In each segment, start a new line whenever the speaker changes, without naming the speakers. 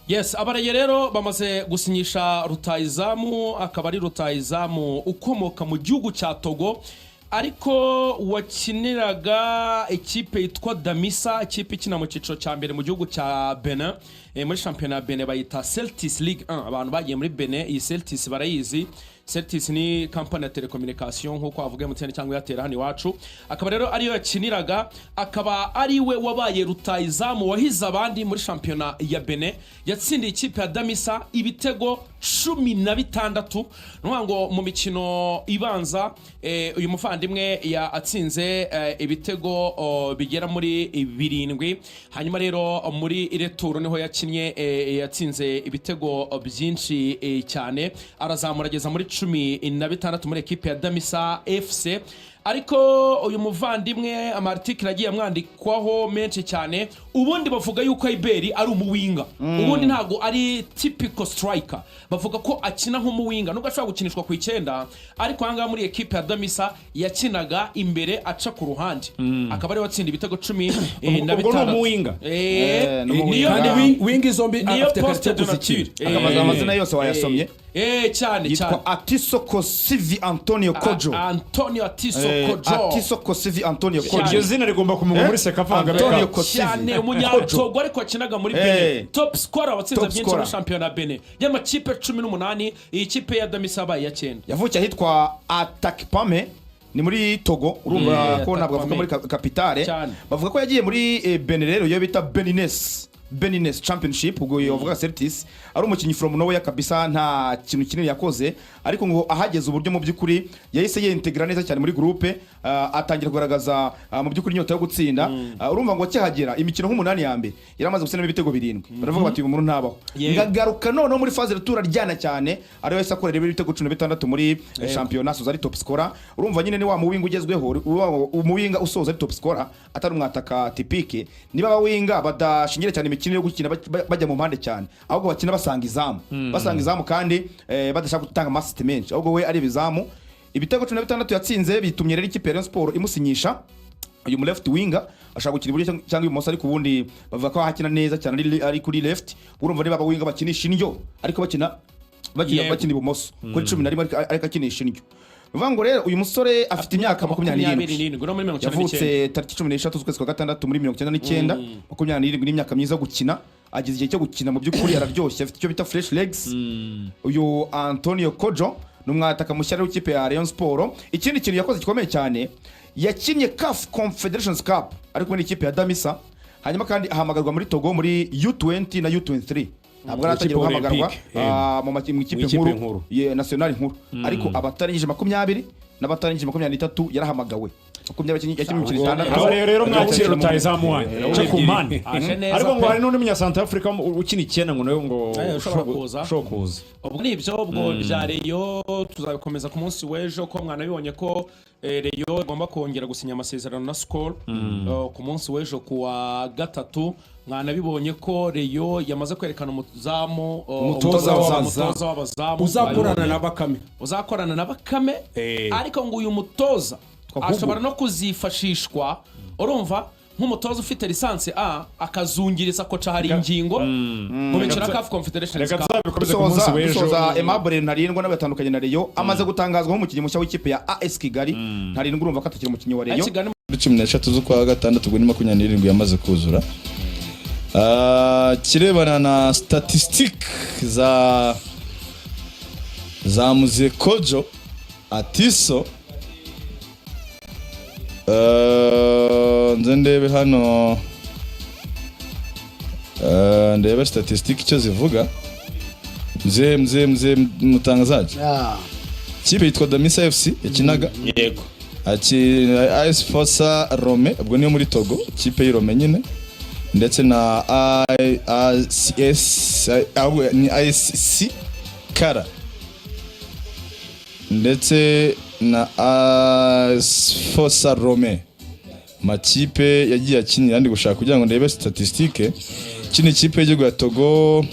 Yes, abareye rero bamaze gusinyisha rutayizamu, akaba ari rutayizamu ukomoka mu gihugu cya Togo, ariko wakiniraga ikipe yitwa Damisa, ikipe ikina mu cyiciro cya mbere mu gihugu cya Benin, muri championnat ya Benin bayita Celtics Ligue 1. Abantu bagiye muri Benin, iyi Celtics barayizi. Celtics ni company ya telecommunication nkuko avuga MTN cyangwa Airtel hano iwacu. Akaba rero ariyo yakiniraga, akaba ari we wabaye rutayizamu wahize abandi muri championnat ya Benin, yatsindiye ikipe ya Damisa ibitego 16. Nuvuga ngo mu mikino ibanza uyu muvandimwe yatsinze ibitego bigera muri 7. Hanyuma rero muri retour niho yakinnye yatsinze ibitego byinshi cyane, arazamura ageza muri 16 muri ekipe ya Damisa FC. Ariko uyu muvandimwe amarticle agiye amwandikwaho menshi cyane, ubundi bavuga yuko Iberi ari umuwinga, ubundi ntago ari typical striker, bavuga ko akina nk'umuwinga nubwo ashobora gukinishwa ku 9, ariko hanga muri ekipe ya Damisa yakinaga imbere aca ku ruhande, akaba ari watsinda ibitego 16.
Ubwo no muwinga
niyo
kandi wingi zombi afite
poste de
nature,
akamaza amazina yose wayasomye.
cyane
yitwa Atiso Kosivi Antonio Kojo.
Antonio Atiso Kojo.
Atiso Kosivi Antonio Kojo.
iryo zina rigomba kumugwa muri Sekafa
Antonio Kosivi
cyane umunyatogo ariko akinaga muri Benin, top scorer watsinze byinshi muri championnat Benin y'amakipe 18. iyi kipe ya Damisa baye ya 9
yavukiye ahitwa Atakpame ni muri Togo, urumva ko ntabwo avuga muri kapitale. Bavuga ko yagiye muri Benin rero yo bita Beninese Championship, ubwo yavuga Celtics ari umukinnyi from nowhere kabisa, nta kintu kinini yakoze, ariko ngo ahageze uburyo mu by'ukuri yahise yintegra neza cyane muri groupe, atangira kugaragaza mu by'ukuri inyota yo gutsinda. Urumva ngo cyahagera imikino nk'umunani ya mbere yaramaze gusena ibitego 7. baravuga bati uyu muntu ntabaho, ngagaruka none muri phase retour aryana cyane, ari wese akorera ibitego 16 muri championnat, soza ari top scorer. Urumva nyine ni wa muwinga ugezweho, umuwinga usoza ari top scorer, atari umwataka typique. Niba abawinga badashingire cyane imikino yo gukina bajya mu mpande cyane, ahubwo bakina basanga izamu kandi badashaka gutanga massite menshi, ahubwo we ari bizamu. Ibitego 16 yatsinze bitumye rero ikipe ya Rayon Sport imusinyisha uyu mu left winger, ashaka gukina iburyo cyangwa ibumoso, ariko ubundi bavuga ko hakina neza cyane ari kuri left. Urumva niba abawinga bakinisha indyo ariko bakina ibumoso kuri 11 ariko akinisha indyo. Uvuga ngo rero uyu musore afite imyaka 27, yavutse tariki 13 z'ukwezi kwa gatandatu muri 1999. 27 ni imyaka myiza gukina, agize igihe cyo gukina mu by'ukuri araryoshye, afite icyo bita fresh legs. Uyu Antonio Kojo numwataka mushyara w'ikipe ya Rayon Sport. Ikindi kintu yakoze gikomeye cyane, yakinnye CAF Confederations Cup ariko muri ikipe ya Damisa, hanyuma kandi ahamagarwa muri Togo muri U20 na U23. Ntabwo aratangira guhamagarwa mu ikipe nkuru national nkuru, ariko abatarije 20 n'abatarije 23 yarahamagawe.
rero mwakira rutayizamu wanyu cyo ku mpande, ariko ngo hari n'undi munya South Africa ukina 9 ngo nayo ngo shokuza.
Ubwo nibyo ubwo bya Reyo tuzabikomeza ku munsi w'ejo, ko mwana bibonye ko Reyo igomba kongera gusinya amasezerano na Skol ku munsi w'ejo kuwa gatatu. Mwana bibonye ko Reyo yamaze kwerekana umutoza w'abazamu uzakorana na Bakame, ariko ngo uyu mutoza ashobora no kuzifashishwa, urumva nk'umutoza ufite lisansi A akazungiriza ko hari ingingo mu mikino CAF Confederations Cup.
Soza Aimable Ntarindwa n'abatandukanye na Reyo amaze gutangazwa nk'umukinnyi mushya w'ikipe ya AS Kigali. Ntarindwa urumva ko atakiri umukinnyi wa Reyo.
13 z'ukwa gatandatu ubwo ni 27 yamaze kuzura. Kirebana na statistique za Muze Kojo Atiso, ndebe hano ndebe statistique icyo zivuga. Mzee mutangazaje kipe yitwa Damisa FC yakinaga
yego
AS Fossa Rome, ubwo niyo muri Togo, kipe y'Irome nyine, ndetse na ASC Kara, ndetse na Fossa Rome. Makipe yagiye akinira ndi gushaka kugira ngo ndebe statistique. Kino kipe y'igihugu ya Togo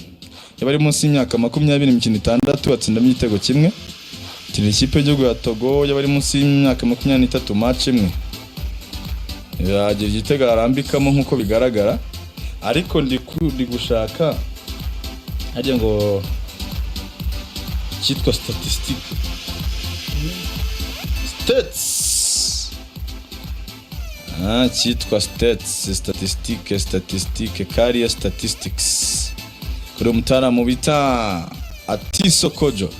yabari munsi y'imyaka 20 imikino 6 atsinda igitego kimwe. Kino kipe y'igihugu ya Togo yabari munsi y'imyaka 23 match imwe yagira igitego arambikamo nkuko bigaragara, ariko ndi gushaka hajya ngo cyitwa statistique stats cyitwa statistique career statistics kuri umutaramu bita Atiso Kojo.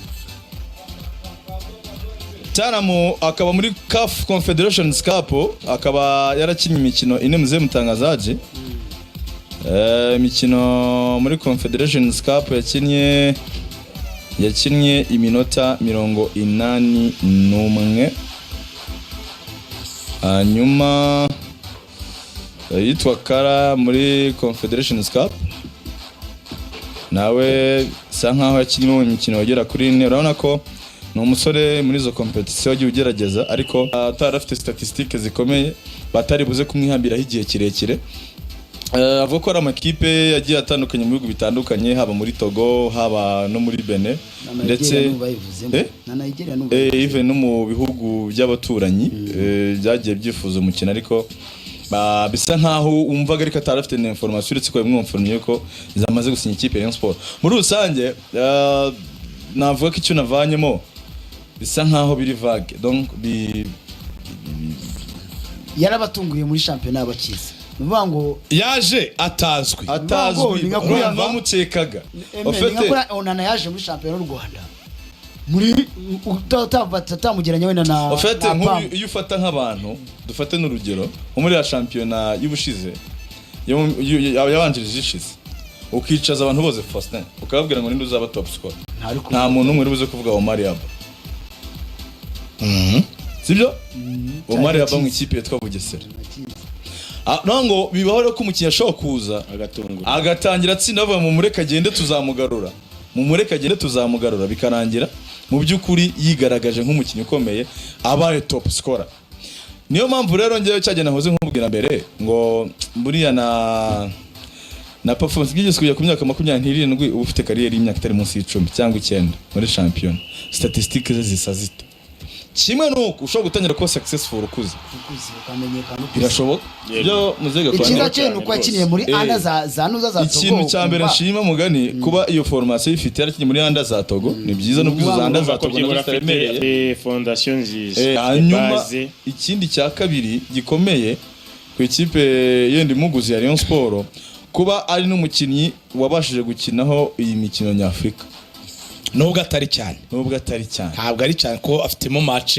Mutaramu akaba muri CAF Confederations Cup, akaba yarakinnye imikino ine muze mutangazaje. Imikino muri Confederations Cup yakinnye iminota 81. Hanyuma yitwa Kara muri Confederations Cup, nawe sa nkaho yakinnye mu mikino yagera kuri 4. Urabona ko ni umusore muri izo competition yagiye ugerageza, ariko atarafite statistiques zikomeye batari buze kumwihambiraho igihe kirekire. Avuga ko ari amakipe yagiye atandukanye mu bihugu bitandukanye, haba muri Togo, haba no muri Benin, ndetse na Nigeria even no mu bihugu by'abaturanyi byagiye byifuza umukino, ariko bisa nkaho umvaga ariko atarafite information uretse ko yamwumfurnye ko zamaze gusinya ikipe ya Sport. Muri rusange navuga ko icyo navanyemo bisa nkaho biri vague, donc
yarabatunguye muri championnat abakize. Nuvuga ngo
yaje atazwi bamukekaga
ofete onana yaje muri championnat y'u Rwanda muri utamugeranya wenda na
ofete nk'uyu ufata nk'abantu dufate n'urugero muri ya championnat y'ubushize yabanjirije ishize, ukicaza abantu bose Faustin ukababwira ngo ninde uzaba top scorer, nta muntu umwe uribuze kuvuga Omar Yaba. Sibyo? Omar Yaba mu ikipe yitwa Bugesera. Nango bibaho rero ko umukinnyi ashobora kuza agatangira atsinda avuga mu mureka agende tuzamugarura bikarangira mu by'ukuri yigaragaje nk'umukinnyi ukomeye abaye top scorer. Niyo mpamvu rero ngewe cyagenda hoze nkubwira mbere ngo buriya na performance bigeze kujya ku myaka 27 uba ufite kariyeri y'imyaka itari munsi y'10 cyangwa 9 muri champion, statistiques ze zisa zito. Kimwe nuko ushobora gutangira kuba successful ukuze ukamenyekana birashoboka byo muzega kwa
ikintu cyane uko yakiniye muri anda za nuza za Togo.
Ikintu cyambere nshima mugani kuba iyo formation ifite yarakinnye muri anda za Togo ni byiza, no kwizo za anda za Togo
n'abastemereye fondation nziza.
Hanyuma ikindi cya kabiri gikomeye ku ikipe yende muguzi ya Rayon Sport kuba ari n'umukinnyi wabashije gukinaho iyi mikino nyafrika.
Nubwo atari cyane ntabwo ari cyane ko afitemo match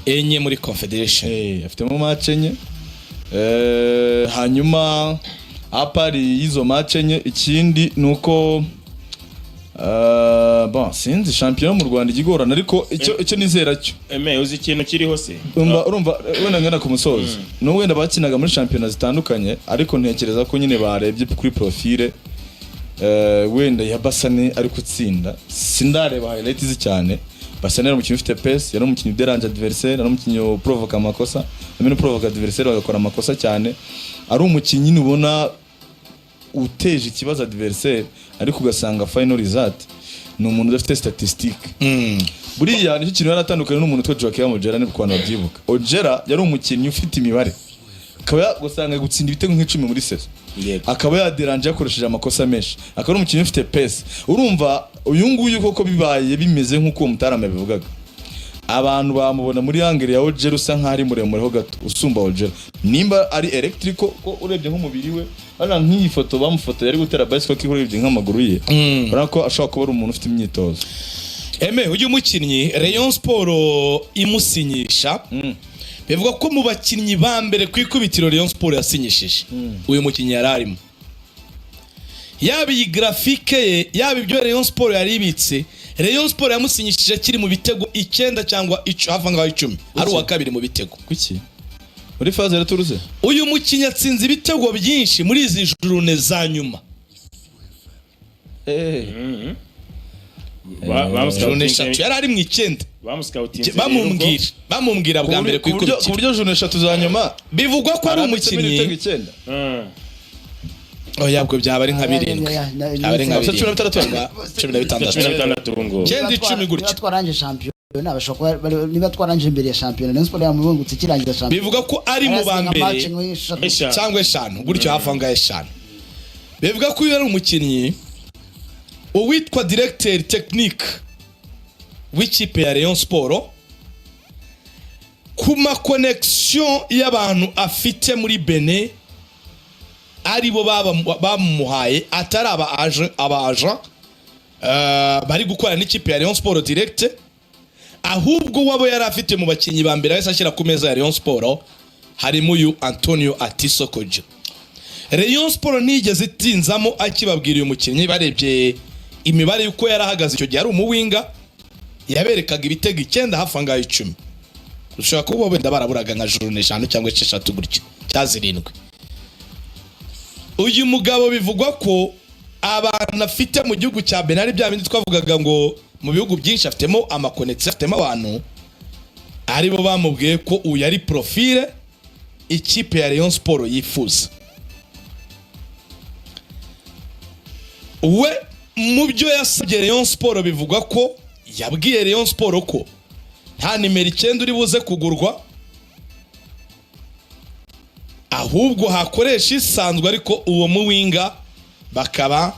enye muri Confederation,
afitemo match enye. Hanyuma apari izo match enye, ikindi nuko sinzi champion mu Rwanda igigorana, ariko icyo nizera cyo
uzi ikintu kiriho se
urumva wenda ngana ku musozi no wenda bakinaga muri championnat zitandukanye, ariko ntekereza ko nyine barebye kuri profile wenda ya Basane ari gutsinda. Sindareba highlights cyane. Basane ari umukinnyi ufite pace, yari umukinnyi uderange adversaire, ari umukinnyi provoka amakosa, amene provoka adversaire bagakora amakosa cyane, ari umukinnyi nubona uteje ikibazo adversaire, ariko ugasanga final result ni umuntu udafite statistique. Buriya nicyo kintu yaratandukanye n'umuntu twa Joaquim Ojera ni kwano byibuka. Ojera yari umukinnyi ufite imibare, akaba gusanga gutsinda ibitego nk'icumi muri season, akaba yaderanje yakoresheje amakosa menshi, akaba ari umukinnyi ufite pace. Urumva uyu nguyu koko bibaye bimeze nk'uko uwo mutarama bivugaga, abantu bamubona muri angle ya Ojera usa nk'ari muremure ho gato usumba Ojera, nimba ari electrical ko urebye nk'umubiri we bana nk'iyi foto bamufoto yari gutera bicycle ko urebye nk'amaguru ye, urabona ko ashobora kuba ari umuntu ufite imyitozo.
Uyu mukinnyi Rayon Sport imusinyisha bivuga ko mu bakinnyi ba mbere ku ikubitiro Rayon Sport yasinyishije uyu mukinnyi yararimo, yaba iyi graphique ye yaba ibyo Rayon Sport yaribitse. Rayon Sport yamusinyishije kiri mu bitego 9 cyangwa hafi ngaho 10, ari uwa kabiri mu bitego.
Kuki muri phase ya turuze
uyu mukinnyi atsinze ibitego byinshi muri izi jurune za nyuma. Yari ari mu 9 bamumbwira bwa mbere ku
buryo jone 3 za nyuma
bivugwa ko ari umukinnyi. Yabwo byaba ari nka 7 ari nka 16 ngo kendi 10 gutyo
twaranje champion n'abashaka niba twaranje imbere ya champion Rayon Sport yamubungutse kirangiza champion.
Bivuga ko ari mu ba mbere cyangwa 5 gutyo hafi anga 5. Bivuga ko yari umukinnyi uwitwa directeur technique w'ikipe ya Rayon Sport ku ma connection y'abantu afite muri Benin aribo bamuhaye atari abaje bari gukora n'ikipe ya Rayon Sport direct, ahubwo wabo yari afite mu bakinyi ba mbere yahise ashyira ku meza ya Rayon Sport harimo uyu Antonio Atiso Kojo. Rayon Sport nigeze itinzamo akibabwira uyu mukinnyi, barebye imibare yuko yarahagaze icyo gihe ari umuwinga, yaberekaga ibitego 9 hafi angahe 10. Ushobora kuba wenda baraburaga nka journée 5 cyangwa 6 gutyo cyazirindwe. Uyu mugabo bivugwa ko abantu afite mu gihugu cya Benin bya bindi twavugaga ngo mu bihugu byinshi afitemo amakonexi, afitemo abantu aribo bamubwiye ko uyu yari profile ikipe ya Rayon Sport yifuza. We mu byo yasabye Rayon Sport bivugwa ko yabwiye Rayon Sport ko nta nimero 9 uri buze kugurwa, ahubwo hakoresha isanzwe, ariko uwo muwinga bakaba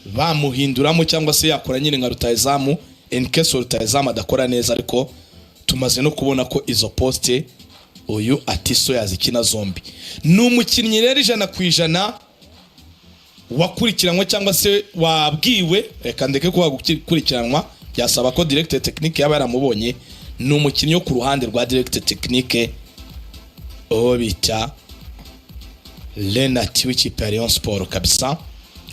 bamuhinduramo cyangwa se yakora nyine nka rutayizamu in case rutayizamu adakora neza. Ariko tumaze no kubona ko izo poste uyu Atiso yazikina zombi. Ni umukinnyi rero 100% wakurikiranwa cyangwa se wabwiwe, reka ndeke kuba gukurikiranwa, byasaba ko directeur technique yaba yaramubonye. Ni umukinnyi wo ku ruhande rwa directeur technique uwo bita Lenati w'ikipe ya Rayon Sport kabisa,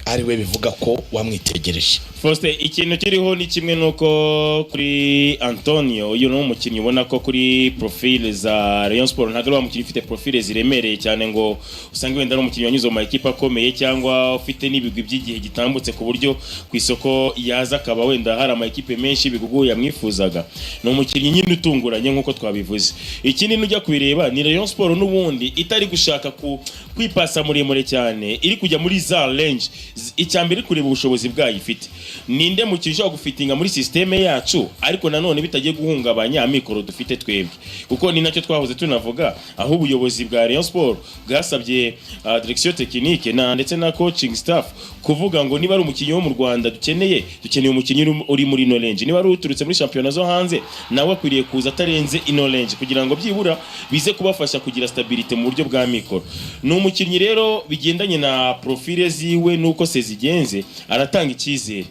ariwe bivuga ko wamwitegereje.
Faustin, ikintu kiriho ni kimwe nuko kuri Antonio uyu no umukinnyi ubona ko kuri profile za Rayon Sport ntabwo ari umukinnyi ufite profile ziremereye cyane ngo usange wenda ari umukinnyi wanyuze mu ekipa akomeye cyangwa ufite n'ibigwi by'igihe gitambutse ku buryo ku isoko yaza akaba wenda hari ama ekipe menshi biguguye yamwifuzaga. Ni umukinnyi nyine utunguranye nkuko twabivuze. Ikindi nujya kubireba ni Rayon Sport n'ubundi itari gushaka kwipasa muremure cyane, iri kujya muri za range icyambere kureba ubushobozi bwayo ifite. Ninde mukinnyi ushobora gufitinga muri systeme yacu ariko nanone bitagiye guhungabanya amikoro dufite twebwe, kuko ni nacyo twahoze tunavuga, aho ubuyobozi bwa Rayon Sport bwasabye direction technique na ndetse na coaching staff kuvuga ngo niba ari umukinnyi wo mu Rwanda dukeneye umukinnyi uri muri no range, niba ari uturutse muri championnat zo hanze nawe akwiriye kuza atarenze ino range kugira ngo byibura bize kubafasha kugira stabilité mu buryo bwa mikoro. Ni umukinnyi rero bigendanye na profile ziwe nuko se zigenze aratanga icyizere.